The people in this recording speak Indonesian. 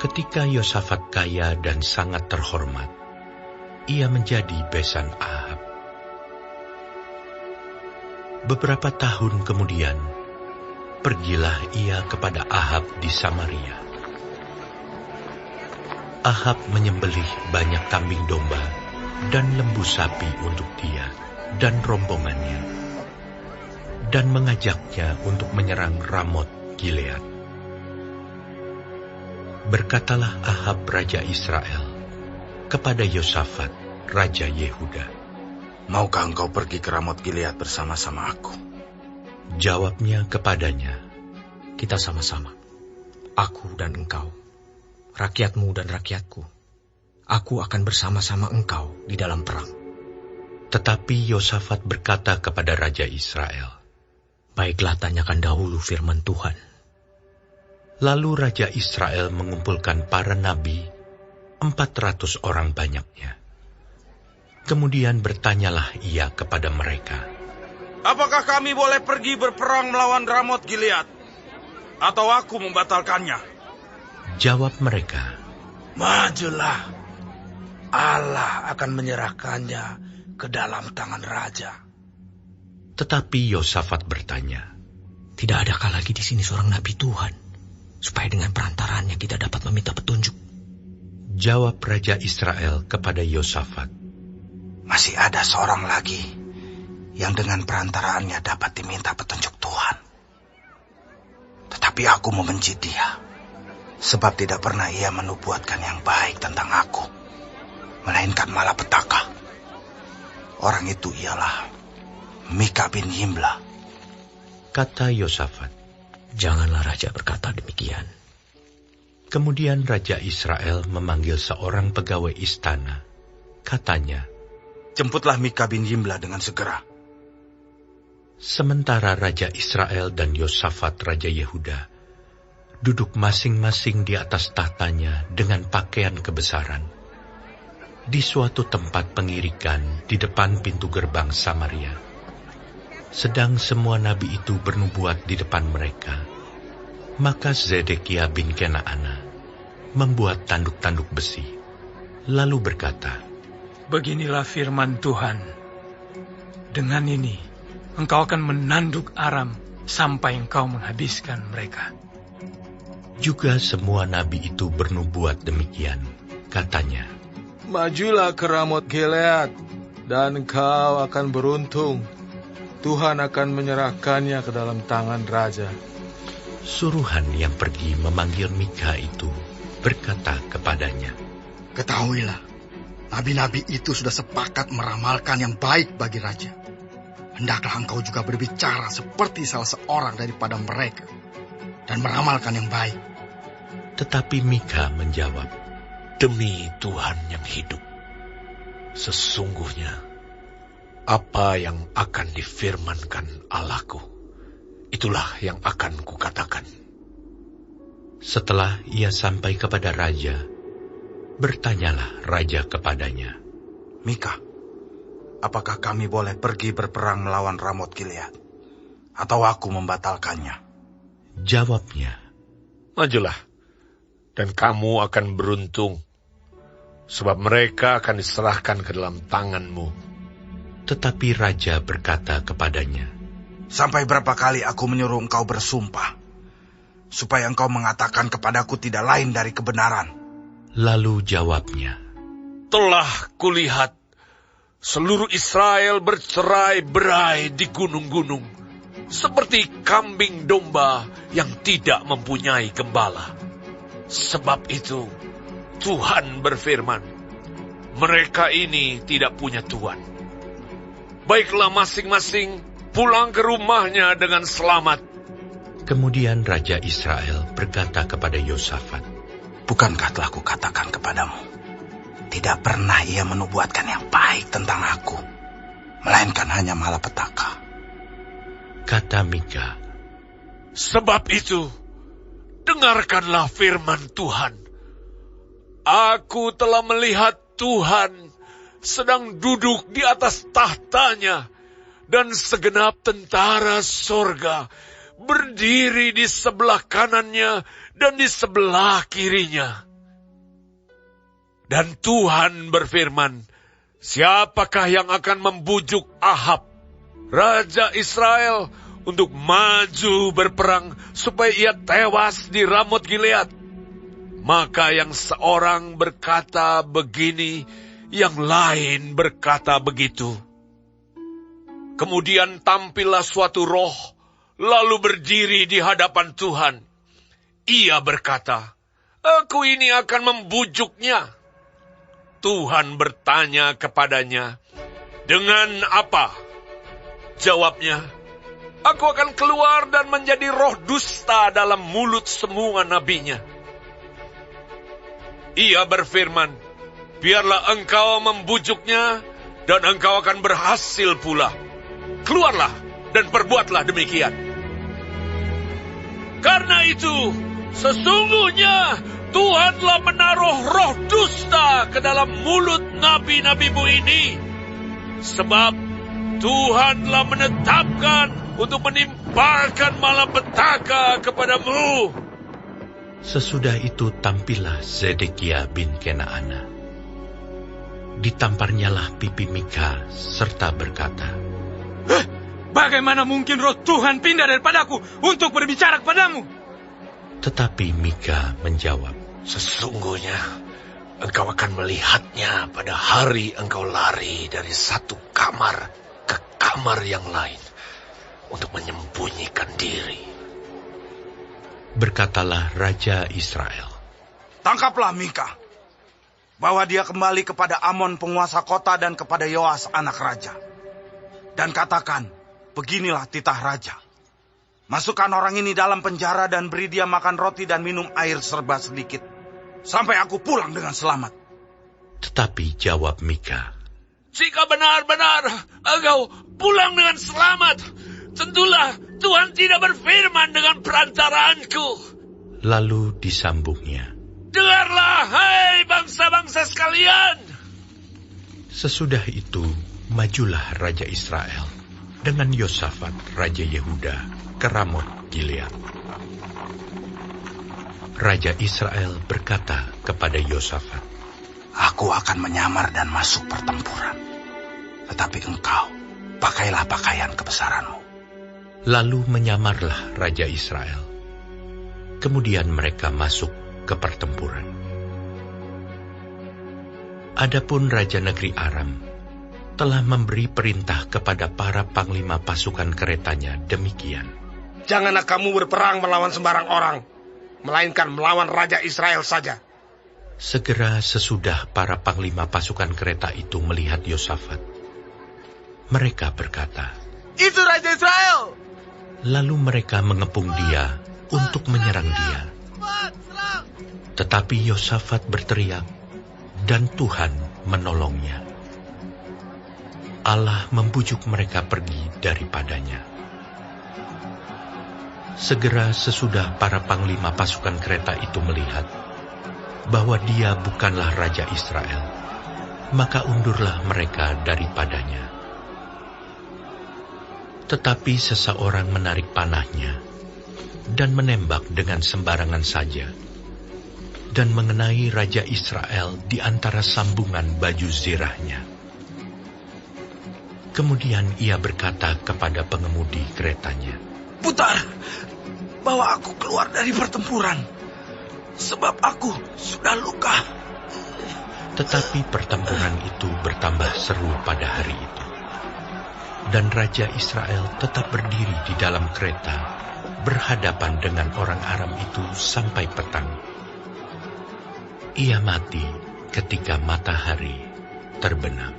Ketika Yosafat kaya dan sangat terhormat, ia menjadi besan Ahab. Beberapa tahun kemudian, pergilah ia kepada Ahab di Samaria. Ahab menyembelih banyak kambing domba dan lembu sapi untuk dia dan rombongannya, dan mengajaknya untuk menyerang Ramot Gilead. Berkatalah Ahab raja Israel kepada Yosafat raja Yehuda, "Maukah engkau pergi ke Ramot Gilead bersama-sama aku?" Jawabnya kepadanya, "Kita sama-sama, aku dan engkau, rakyatmu dan rakyatku. Aku akan bersama-sama engkau di dalam perang." Tetapi Yosafat berkata kepada raja Israel, "Baiklah, tanyakan dahulu firman Tuhan." Lalu raja Israel mengumpulkan para nabi, 400 orang banyaknya. Kemudian bertanyalah ia kepada mereka, "Apakah kami boleh pergi berperang melawan Ramot Gilead? Atau aku membatalkannya?" Jawab mereka, "Majulah, Allah akan menyerahkannya ke dalam tangan raja." Tetapi Yosafat bertanya, "Tidak adakah lagi di sini seorang nabi Tuhan, supaya dengan perantaraannya kita dapat meminta petunjuk?" Jawab raja Israel kepada Yosafat, "Masih ada seorang lagi yang dengan perantaraannya dapat diminta petunjuk Tuhan. Tetapi aku membenci dia, sebab tidak pernah ia menubuatkan yang baik tentang aku, melainkan malapetaka. Orang itu ialah Mika bin Yimla." Kata Yosafat, "Janganlah raja berkata demikian." Kemudian raja Israel memanggil seorang pegawai istana. Katanya, "Jemputlah Mika bin Yimla dengan segera." Sementara raja Israel dan Yosafat raja Yehuda duduk masing-masing di atas tahtanya dengan pakaian kebesaran di suatu tempat pengirikan di depan pintu gerbang Samaria. Sedang semua nabi itu bernubuat di depan mereka. Maka Zedekia bin Kenaana membuat tanduk-tanduk besi, lalu berkata, "Beginilah firman Tuhan. Dengan ini, engkau akan menanduk Aram sampai engkau menghabiskan mereka." Juga semua nabi itu bernubuat demikian. Katanya, "Majulah ke Ramot Gilead, dan engkau akan beruntung. Tuhan akan menyerahkannya ke dalam tangan raja." Suruhan yang pergi memanggil Mika itu berkata kepadanya, "Ketahuilah, nabi-nabi itu sudah sepakat meramalkan yang baik bagi raja. Hendaklah engkau juga berbicara seperti salah seorang daripada mereka, dan meramalkan yang baik." Tetapi Mika menjawab, "Demi Tuhan yang hidup, sesungguhnya apa yang akan difirmankan Allahku, itulah yang akan kukatakan." Setelah ia sampai kepada raja, bertanyalah raja kepadanya, "Mika, apakah kami boleh pergi berperang melawan Ramot Gilead? Atau aku membatalkannya?" Jawabnya, "Majulah, dan kamu akan beruntung, sebab mereka akan diserahkan ke dalam tanganmu." Tetapi raja berkata kepadanya, "Sampai berapa kali aku menyuruh engkau bersumpah, supaya engkau mengatakan kepadaku tidak lain dari kebenaran?" Lalu jawabnya, "Telah kulihat seluruh Israel bercerai-berai di gunung-gunung, seperti kambing domba yang tidak mempunyai gembala. Sebab itu, Tuhan berfirman, mereka ini tidak punya Tuhan. Baiklah masing-masing pulang ke rumahnya dengan selamat." Kemudian raja Israel berkata kepada Yosafat, "Bukankah telah kukatakan kepadamu, tidak pernah ia menubuatkan yang baik tentang aku, melainkan hanya malapetaka?" Kata Mika, "Sebab itu, dengarkanlah firman Tuhan. Aku telah melihat Tuhan sedang duduk di atas tahtanya, dan segenap tentara sorga berdiri di sebelah kanannya dan di sebelah kirinya. Dan Tuhan berfirman, siapakah yang akan membujuk Ahab, raja Israel, untuk maju berperang supaya ia tewas di Ramot Gilead? Maka yang seorang berkata begini, yang lain berkata begitu. Kemudian tampillah suatu roh, lalu berdiri di hadapan Tuhan. Ia berkata, aku ini akan membujuknya. Tuhan bertanya kepadanya, dengan apa? Jawabnya, aku akan keluar dan menjadi roh dusta dalam mulut semua nabinya. Ia berfirman, biarlah engkau membujuknya, dan engkau akan berhasil pula. Keluarlah dan perbuatlah demikian. Karena itu, sesungguhnya Tuhan telah menaruh roh dusta ke dalam mulut nabi-nabimu ini. Sebab Tuhan telah menetapkan untuk menimpakan malapetaka kepadamu. Sesudah itu tampillah Zedekia bin Kenaana. Ditamparnyalah pipi Mika serta berkata, bagaimana mungkin roh Tuhan pindah daripadaku untuk berbicara kepadamu? Tetapi Mika menjawab, sesungguhnya engkau akan melihatnya pada hari engkau lari dari satu kamar ke kamar yang lain untuk menyembunyikan diri. Berkatalah Raja Israel, tangkaplah Mika, bawa dia kembali kepada Amon penguasa kota dan kepada Yoas anak raja. Dan katakan, beginilah titah raja. Masukkan orang ini dalam penjara dan beri dia makan roti dan minum air serba sedikit, sampai aku pulang dengan selamat. Tetapi jawab Mika, jika benar-benar engkau pulang dengan selamat, tentulah Tuhan tidak berfirman dengan perantaraanku. Lalu disambungnya, dengarlah, hai bangsa-bangsa sekalian. Sesudah itu, majulah Raja Israel dengan Yosafat, Raja Yehuda, ke Ramot Gilead. Raja Israel berkata kepada Yosafat, aku akan menyamar dan masuk pertempuran. Tetapi engkau, pakailah pakaian kebesaranmu. Lalu menyamarlah Raja Israel. Kemudian mereka masuk ke pertempuran. Adapun Raja Negeri Aram telah memberi perintah kepada para panglima pasukan keretanya demikian. Janganlah kamu berperang melawan sembarang orang, melainkan melawan Raja Israel saja. Segera sesudah para panglima pasukan kereta itu melihat Yosafat, mereka berkata, itu Raja Israel! Lalu mereka mengepung dia untuk menyerang dia. Tetapi Yosafat berteriak, dan Tuhan menolongnya. Allah membujuk mereka pergi daripadanya. Segera sesudah para panglima pasukan kereta itu melihat bahwa dia bukanlah Raja Israel, maka undurlah mereka daripadanya. Tetapi seseorang menarik panahnya dan menembak dengan sembarangan saja, dan mengenai Raja Israel di antara sambungan baju zirahnya. Kemudian ia berkata kepada pengemudi keretanya, putar, bawa aku keluar dari pertempuran, sebab aku sudah luka. Tetapi pertempuran itu bertambah seru pada hari itu. Dan Raja Israel tetap berdiri di dalam kereta, berhadapan dengan orang Aram itu sampai petang. Ia mati ketika matahari terbenam.